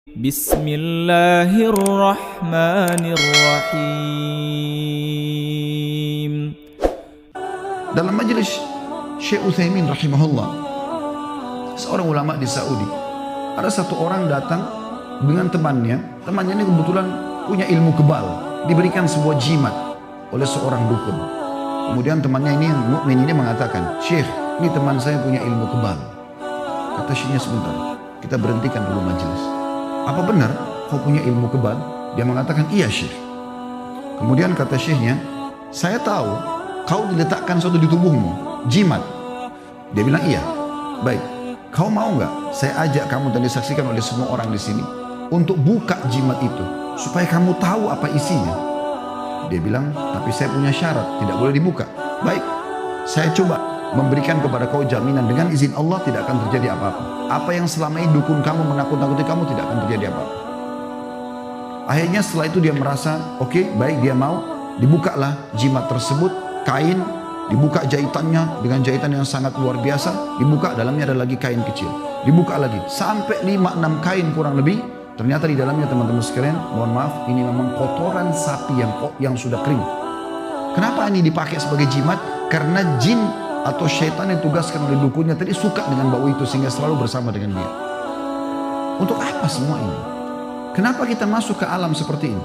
Bismillahirrahmanirrahim. Dalam majelis Syekh Utsaimin rahimahullah, seorang ulama di Saudi, ada satu orang datang dengan temannya ini kebetulan punya ilmu kebal, diberikan sebuah jimat oleh seorang dukun. Kemudian temannya ini yang mukmin ini mengatakan, "Syekh, ini teman saya punya ilmu kebal." Kata syekhnya, "Sebentar, kita berhentikan dulu majelis. Apa benar kau punya ilmu kebal?" Dia mengatakan, "Iya Syekh." Kemudian kata syekhnya, "Saya tahu kau diletakkan sesuatu di tubuhmu, jimat." Dia bilang, "Iya." "Baik, kau mau nggak saya ajak kamu dan disaksikan oleh semua orang di sini untuk buka jimat itu supaya kamu tahu apa isinya?" Dia bilang, "Tapi saya punya syarat, tidak boleh dibuka." "Baik, saya coba memberikan kepada kau jaminan dengan izin Allah tidak akan terjadi apa-apa. Apa yang selama ini dukun kamu menakut-nakuti kamu tidak akan terjadi apa-apa." Akhirnya setelah itu dia merasa oke, baik, dia mau. Dibukalah jimat tersebut, kain, dibuka jahitannya dengan jahitan yang sangat luar biasa, dibuka, dalamnya ada lagi kain kecil, dibuka lagi sampai 5-6 kain kurang lebih. Ternyata di dalamnya, teman-teman sekalian, mohon maaf, ini memang kotoran sapi yang sudah kering. Kenapa ini dipakai sebagai jimat? Karena jin atau syaitan yang tugaskan oleh dukunnya tadi suka dengan bau itu sehingga selalu bersama dengan dia. Untuk apa semua ini? Kenapa kita masuk ke alam seperti ini?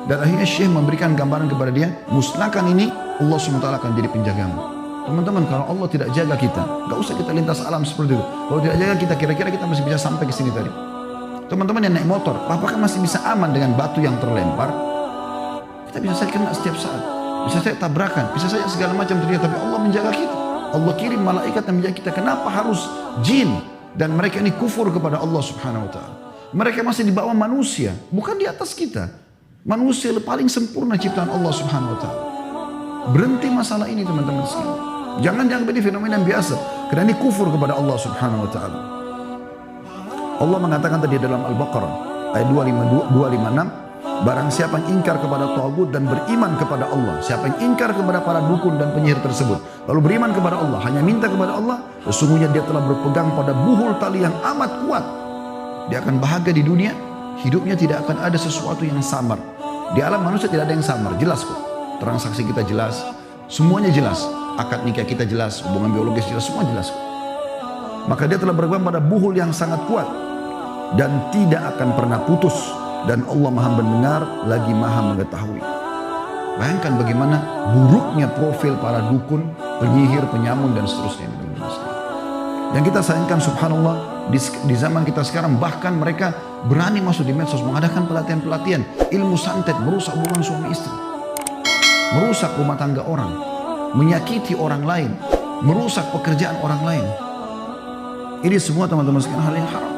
Dan akhirnya Syekh memberikan gambaran kepada dia, musnahkan ini, Allah SWT akan jadi penjagamu. Teman-teman, kalau Allah tidak jaga kita, gak usah kita lintas alam seperti itu. Kalau tidak jaga kita, kira-kira kita masih bisa sampai ke sini tadi. Teman-teman yang naik motor, apakah masih bisa aman dengan batu yang terlempar? Kita bisa saja kena setiap saat, bisa saja tabrakan, bisa saja segala macam terjadi, tapi Allah menjaga kita. Allah kirim malaikat yang menjaga kita. Kenapa harus jin dan mereka ini kufur kepada Allah Subhanahu wa taala? Mereka masih di bawah manusia, bukan di atas kita. Manusia paling sempurna ciptaan Allah Subhanahu wa taala. Berhenti masalah ini, teman-teman sekalian. Jangan dianggap ini fenomena yang biasa, karena ini kufur kepada Allah Subhanahu wa taala. Allah mengatakan tadi dalam Al-Baqarah ayat 256, barang siapa yang ingkar kepada tagut dan beriman kepada Allah, siapa yang ingkar kepada para dukun dan penyihir tersebut, lalu beriman kepada Allah, hanya minta kepada Allah, sesungguhnya dia telah berpegang pada buhul tali yang amat kuat. Dia akan bahagia di dunia, hidupnya tidak akan ada sesuatu yang samar. Di alam manusia tidak ada yang samar, jelas kok. Transaksi kita jelas, semuanya jelas. Akad nikah kita jelas, hubungan biologis jelas, semua jelas kok. Maka dia telah berpegang pada buhul yang sangat kuat dan tidak akan pernah putus. Dan Allah maha mendengar lagi maha mengetahui. Bayangkan bagaimana buruknya profil para dukun, penyihir, penyamun dan seterusnya. Yang kita sayangkan, subhanallah, di zaman kita sekarang bahkan mereka berani masuk di medsos, mengadakan pelatihan-pelatihan ilmu santet, merusak hubungan suami istri, merusak rumah tangga orang, menyakiti orang lain, merusak pekerjaan orang lain. Ini semua, teman-teman sekalian, hal yang haram.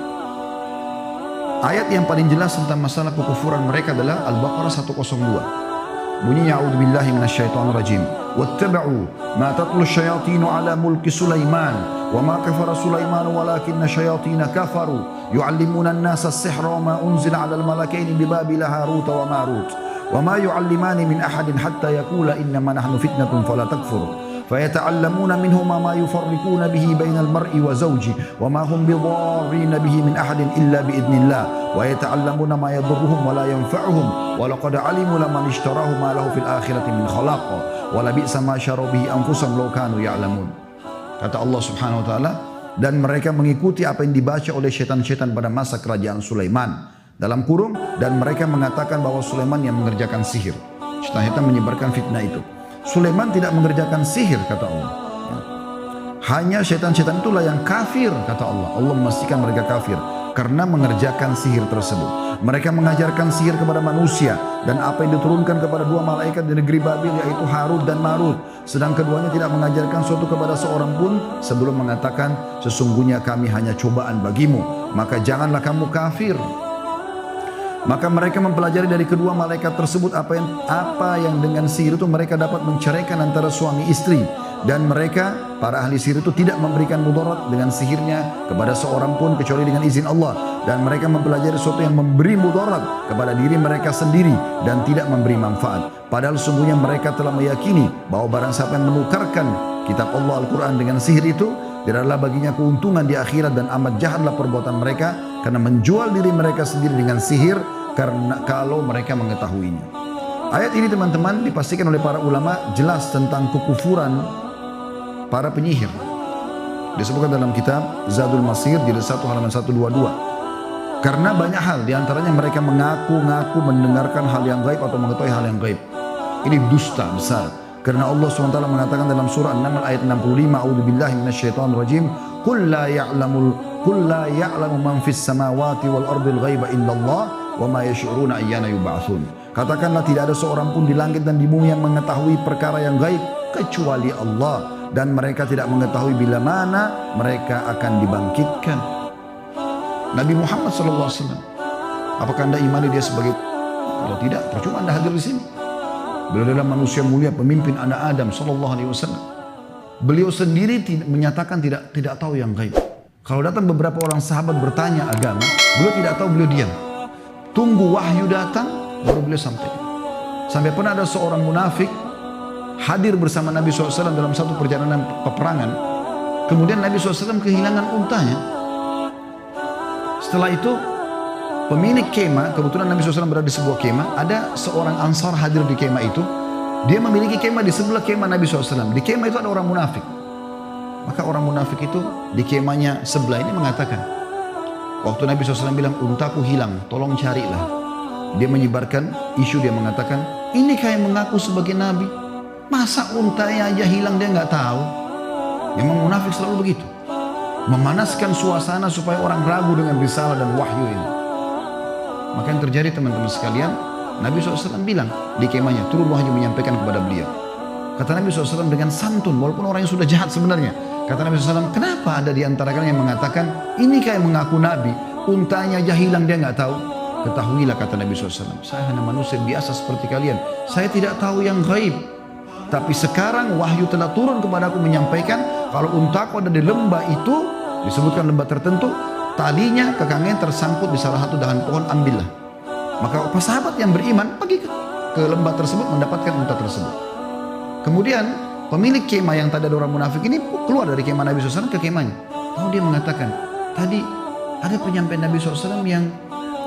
Ayat yang paling jelas tentang masalah kekufuran mereka adalah Al-Baqarah 102. Bunyinya, a'udzubillahi minasyaitonirrajim. Wattaba'u ma tatlu syayatinu ala mulki Sulaiman wa ma kafara Sulaiman walakinna syayatina kafaru yu'allimuna an-nasa as-sihra wa ma unzila 'ala al-malakaini bi Babila Harut wa Marut wa ma yu'allimani min ahadin hatta yaqula innama nahnu fitnatun fala takfur فيتعلمون منهما ما يفرقون به بين المرء وزوجه وما هم بضارين به من أحد إلا بإذن الله ويتعلمون ما يضرهم ولا ينفعهم ولقد علموا لمن اشتراه ما له في الآخرة من خلاق ولبئس ما شروا به أنفسهم لو كانوا يعلمون. Kata Allah Subhanahu wa taala, dan mereka mengikuti apa yang dibaca oleh syaitan-syaitan pada masa kerajaan Sulaiman, dalam kurung, dan mereka mengatakan bahwa Sulaiman yang mengerjakan sihir. Syaitan-syaitan menyebarkan fitnah itu. Sulaiman tidak mengerjakan sihir, kata Allah. Hanya syaitan-syaitan itulah yang kafir, kata Allah. Allah memastikan mereka kafir karena mengerjakan sihir tersebut. Mereka mengajarkan sihir kepada manusia dan apa yang diturunkan kepada dua malaikat di negeri Babil, yaitu Harut dan Marut. Sedang keduanya tidak mengajarkan sesuatu kepada seorang pun sebelum mengatakan, sesungguhnya kami hanya cobaan bagimu, maka janganlah kamu kafir. Maka mereka mempelajari dari kedua malaikat tersebut apa yang dengan sihir itu mereka dapat menceraikan antara suami istri. Dan mereka, para ahli sihir itu, tidak memberikan mudarat dengan sihirnya kepada seorang pun kecuali dengan izin Allah. Dan mereka mempelajari sesuatu yang memberi mudarat kepada diri mereka sendiri dan tidak memberi manfaat. Padahal sungguhnya mereka telah meyakini bahwa barang siapa yang menukarkan kitab Allah Al-Quran dengan sihir itu, tidaklah baginya keuntungan di akhirat dan amat jahatlah perbuatan mereka. karena menjual diri mereka sendiri dengan sihir karena kalau mereka mengetahuinya. Ayat ini teman-teman dipastikan oleh para ulama jelas tentang kekufuran para penyihir. Disebutkan dalam kitab Zadul Masir jilid 1 halaman 122. Karena banyak hal, diantaranya mereka mengaku-ngaku mendengarkan hal yang gaib atau mengetahui hal yang gaib. Ini dusta besar. Karena Allah SWT mengatakan dalam surah An-Naml ayat 65, A'udzubillahi minasyaitonirrajim, Qul la ya'lamu man fis samawati wal ardil ghaiba illallah wa ma yash'uruna ayyana yub'atsun. Katakanlah tidak ada seorang pun di langit dan di bumi yang mengetahui perkara yang gaib kecuali Allah, dan mereka tidak mengetahui bila mana mereka akan dibangkitkan. Nabi Muhammad SAW, apakah anda imani dia sebagai? Kalau tidak, percuma anda hadir di sini. Beliau adalah manusia mulia, pemimpin anak Adam SAW. Beliau sendiri menyatakan tidak tahu yang gaib. Kalau datang beberapa orang sahabat bertanya agama, beliau tidak tahu, beliau diam. Tunggu wahyu datang, baru beliau sampaikan. Sampai pernah ada seorang munafik hadir bersama Nabi SAW dalam satu perjalanan peperangan. Kemudian Nabi SAW kehilangan untanya. Setelah itu pemilik kemah, kebetulan Nabi SAW berada di sebuah kemah, ada seorang Ansar hadir di kemah itu. Dia memiliki kemah di sebelah kemah Nabi SAW. Di kemah itu ada orang munafik. Maka orang munafik itu di kemahnya sebelah ini mengatakan, waktu Nabi SAW bilang, untaku hilang, tolong carilah. Dia menyebarkan isu, dia mengatakan, ini kayak mengaku sebagai Nabi. Masa untanya aja hilang dia nggak tahu? Memang munafik selalu begitu. Memanaskan suasana supaya orang ragu dengan risalah dan wahyu ini. Maka yang terjadi teman-teman sekalian, Nabi SAW bilang di kemahnya, turun wahyu menyampaikan kepada beliau. Kata Nabi SAW dengan santun, walaupun orang yang sudah jahat sebenarnya. Kata Nabi SAW, kenapa ada di antara kalian yang mengatakan, ini kayak mengaku Nabi, untanya aja hilang dia nggak tahu? Ketahuilah, kata Nabi SAW, saya hanya manusia biasa seperti kalian. Saya tidak tahu yang gaib. Tapi sekarang wahyu telah turun kepadaku menyampaikan, kalau untaku ada di lembah itu, disebutkan lembah tertentu, talinya kekangnya tersangkut di salah satu dahan pohon, ambillah. Maka sahabat yang beriman pergi ke lembah tersebut mendapatkan unta tersebut. Kemudian pemilik kemah yang tadi ada orang munafik ini keluar dari kemah Nabi SAW ke kemahnya. Lalu dia mengatakan, tadi ada penyampaian Nabi SAW yang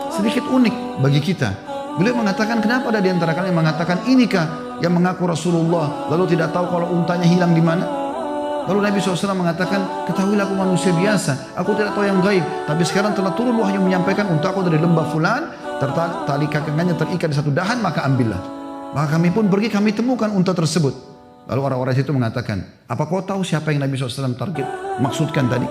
sedikit unik bagi kita. Beliau mengatakan, kenapa ada di antara kalian yang mengatakan, inikah yang mengaku Rasulullah lalu tidak tahu kalau untanya hilang di mana? Lalu Nabi SAW mengatakan, ketahuilah aku manusia biasa, aku tidak tahu yang gaib. Tapi sekarang telah turun wahyu menyampaikan untaku dari lembah fulan, tali kakangannya terikat di satu dahan, maka ambillah. Maka kami pun pergi, kami temukan unta tersebut. Lalu orang-orang itu mengatakan, apa kau tahu siapa yang Nabi SAW target maksudkan tadi?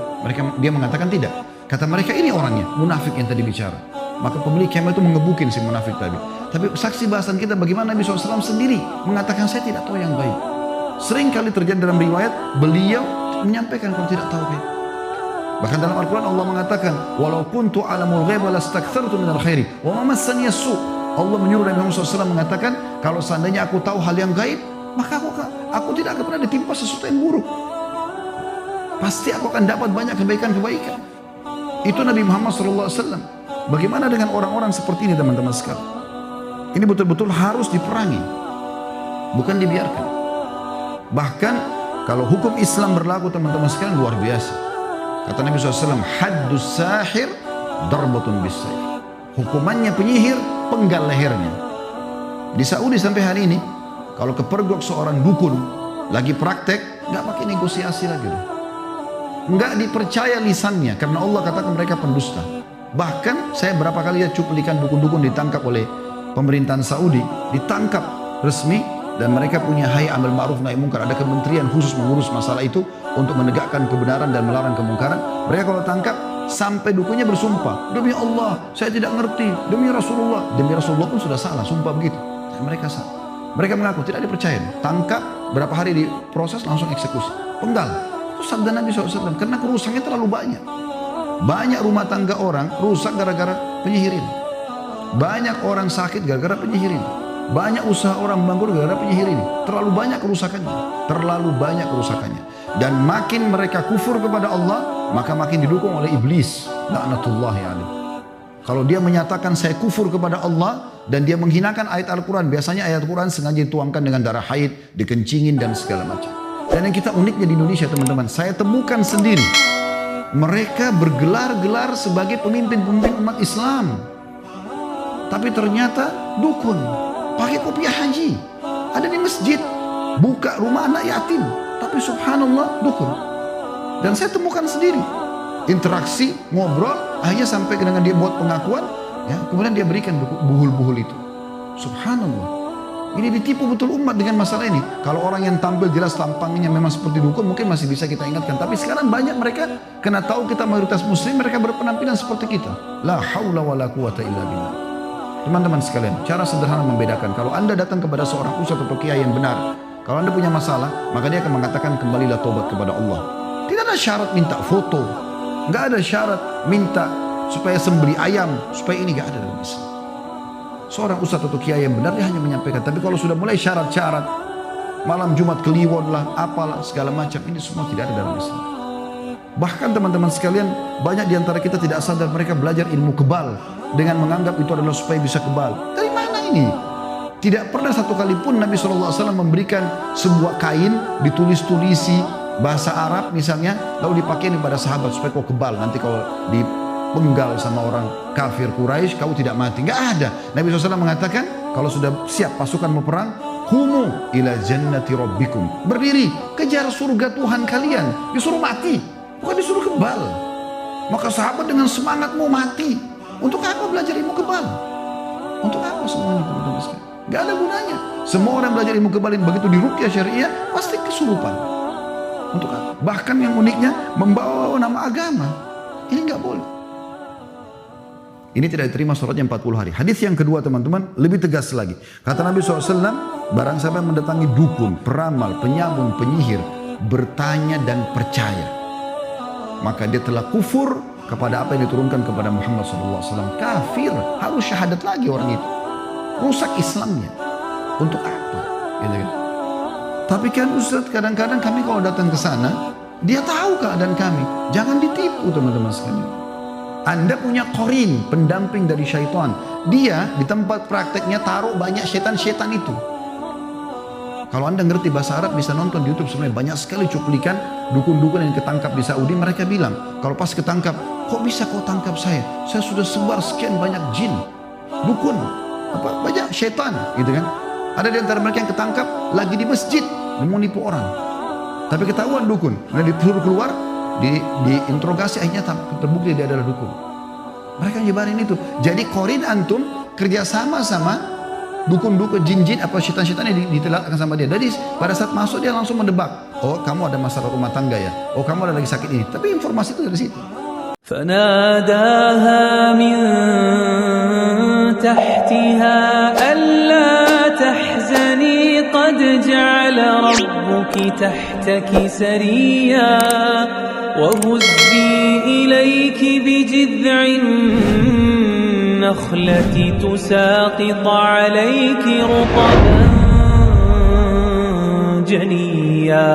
Dia mengatakan tidak. Kata mereka, ini orangnya, munafik yang tadi bicara. Maka pemilik kemah itu mengebukin si munafik tadi. Tapi saksi bahasan kita bagaimana Nabi SAW sendiri mengatakan, saya tidak tahu yang gaib. Sering kali terjadi dalam riwayat, beliau menyampaikan kalau tidak tahu gaib. Bahkan dalam Al-Quran Allah mengatakan, walau kuntu alamul ghaiba lastakthartu minal khairi wa ma massani as-su'. Allah menyuruh Nabi Muhammad SAW mengatakan, kalau seandainya aku tahu hal yang gaib, maka aku tidak akan pernah ditimpa sesuatu yang buruk. Pasti aku akan dapat banyak kebaikan-kebaikan. Itu Nabi Muhammad SAW. Bagaimana dengan orang-orang seperti ini teman-teman sekalian? Ini betul-betul harus diperangi, bukan dibiarkan. Bahkan kalau hukum Islam berlaku teman-teman sekalian luar biasa. Kata Nabi SAW, haddus sahir darbatun bisayf. Hukumannya penyihir, penggal lehernya. Di Saudi sampai hari ini, kalau kepergok seorang dukun lagi praktek, nggak pakai negosiasi lagi, nggak dipercaya lisannya, karena Allah katakan mereka pendusta. Bahkan saya berapa kali lihat cuplikan dukun-dukun ditangkap oleh pemerintahan Saudi, ditangkap resmi, dan mereka punya hayy amil ma'ruf nahi munkar, ada kementerian khusus mengurus masalah itu untuk menegakkan kebenaran dan melarang kemungkaran. Mereka kalau tangkap sampai dukunnya bersumpah, demi Allah saya tidak ngerti, demi Rasulullah pun sudah salah, sumpah begitu. Mereka salah. Mereka mengaku tidak dipercaya. Tangkap, berapa hari diproses langsung eksekusi, penggal. Itu sabda Nabi SAW, karena kerusakannya terlalu banyak. Banyak rumah tangga orang rusak gara-gara penyihir ini. Banyak orang sakit gara-gara penyihir ini. Banyak usaha orang bangkrut gara-gara penyihir ini. Terlalu banyak kerusakannya. Dan makin mereka kufur kepada Allah, maka makin didukung oleh iblis. La'natullahi alaih. Kalau dia menyatakan saya kufur kepada Allah dan dia menghinakan ayat Al-Quran, biasanya ayat Al-Quran sengaja dituangkan dengan darah haid, dikencingin dan segala macam. Dan yang kita uniknya di Indonesia teman-teman, saya temukan sendiri mereka bergelar-gelar sebagai pemimpin-pemimpin umat Islam. Tapi ternyata dukun, pakai kopiah haji, ada di masjid, buka rumah anak yatim, tapi subhanallah dukun. Dan saya temukan sendiri, interaksi, ngobrol, akhirnya sampai dengan dia buat pengakuan, ya, kemudian dia berikan buhul-buhul itu. Subhanallah. Ini ditipu betul umat dengan masalah ini. Kalau orang yang tampil jelas tampangnya memang seperti dukun, mungkin masih bisa kita ingatkan. Tapi sekarang banyak mereka, karena tahu kita mayoritas muslim, mereka berpenampilan seperti kita. La haula wa la quwata illa billah. Teman-teman sekalian, cara sederhana membedakan. Kalau anda datang kepada seorang ustaz atau kiai yang benar, kalau anda punya masalah, maka dia akan mengatakan kembalilah tobat kepada Allah. Tidak ada syarat minta foto, nggak ada syarat minta supaya sembeli ayam, supaya ini nggak ada dalam Islam. Seorang ustaz atau kiai yang benar dia hanya menyampaikan. Tapi kalau sudah mulai syarat-syarat, malam Jumat Kliwon lah, apalah segala macam, ini semua tidak ada dalam Islam. Bahkan teman-teman sekalian, banyak diantara kita tidak sadar mereka belajar ilmu kebal dengan menganggap itu adalah supaya bisa kebal. Dari mana ini? Tidak pernah satu kali pun Nabi SAW memberikan sebuah kain ditulis-tulisi bahasa Arab misalnya, lalu dipakai kepada sahabat supaya kau kebal, nanti kalau dipenggal sama orang kafir Quraisy kau tidak mati. Nggak ada. Nabi SAW mengatakan kalau sudah siap pasukan mau perang, humu ila jannati rabbikum, berdiri kejar surga Tuhan kalian. Disuruh mati, bukan disuruh kebal. Maka sahabat dengan semangat mau mati. Untuk apa belajar ilmu kebal? Untuk apa semuanya teman-teman sekalian? Nggak ada gunanya. Semua orang belajar ilmu kebal ini begitu diruqyah syariah pasti kesurupan. Untuk apa? Bahkan yang uniknya membawa nama agama. Ini nggak boleh. Ini tidak diterima sholatnya 40 hari. Hadis yang kedua teman-teman lebih tegas lagi. Kata Nabi SAW, barang siapa yang mendatangi dukun, peramal, penyamun, penyihir, bertanya dan percaya, maka dia telah kufur kepada apa yang diturunkan kepada Muhammad SAW. Kafir, harus syahadat lagi orang itu. Rusak Islamnya. Untuk apa? Gitu kan? Tapi kan Ustaz, kadang-kadang kami kalau datang ke sana, dia tahu keadaan kami. Jangan ditipu teman-teman sekalian. Anda punya korin, pendamping dari syaitan. Dia di tempat prakteknya taruh banyak syaitan-syaitan itu. Kalau Anda ngerti bahasa Arab bisa nonton di YouTube sebenarnya banyak sekali cuplikan dukun-dukun yang ketangkap di Saudi. Mereka bilang, kalau pas ketangkap, kok bisa kau tangkap saya? Saya sudah sebar sekian banyak jin, dukun, banyak syaitan, gitu kan? Ada di antara mereka yang ketangkap lagi di masjid, mau nipu orang. Tapi ketahuan dukun, dan disuruh keluar, diinterogasi, akhirnya terbukti dia adalah dukun. Mereka nyebarin itu. Jadi korin antum kerjasama sama dukun-dukun, jin-jin apa syaitan-syaitan yang ditelakkan sama dia. Jadi pada saat masuk dia langsung mendebak, oh kamu ada masalah rumah tangga ya, oh kamu ada lagi sakit ini. Tapi informasi itu dari situ. فناداها من تحتها ألا تحزني قد جعل ربك تحتك سريا وهزي إليك بجذع النخلة تساقط عليك رطبا جنيا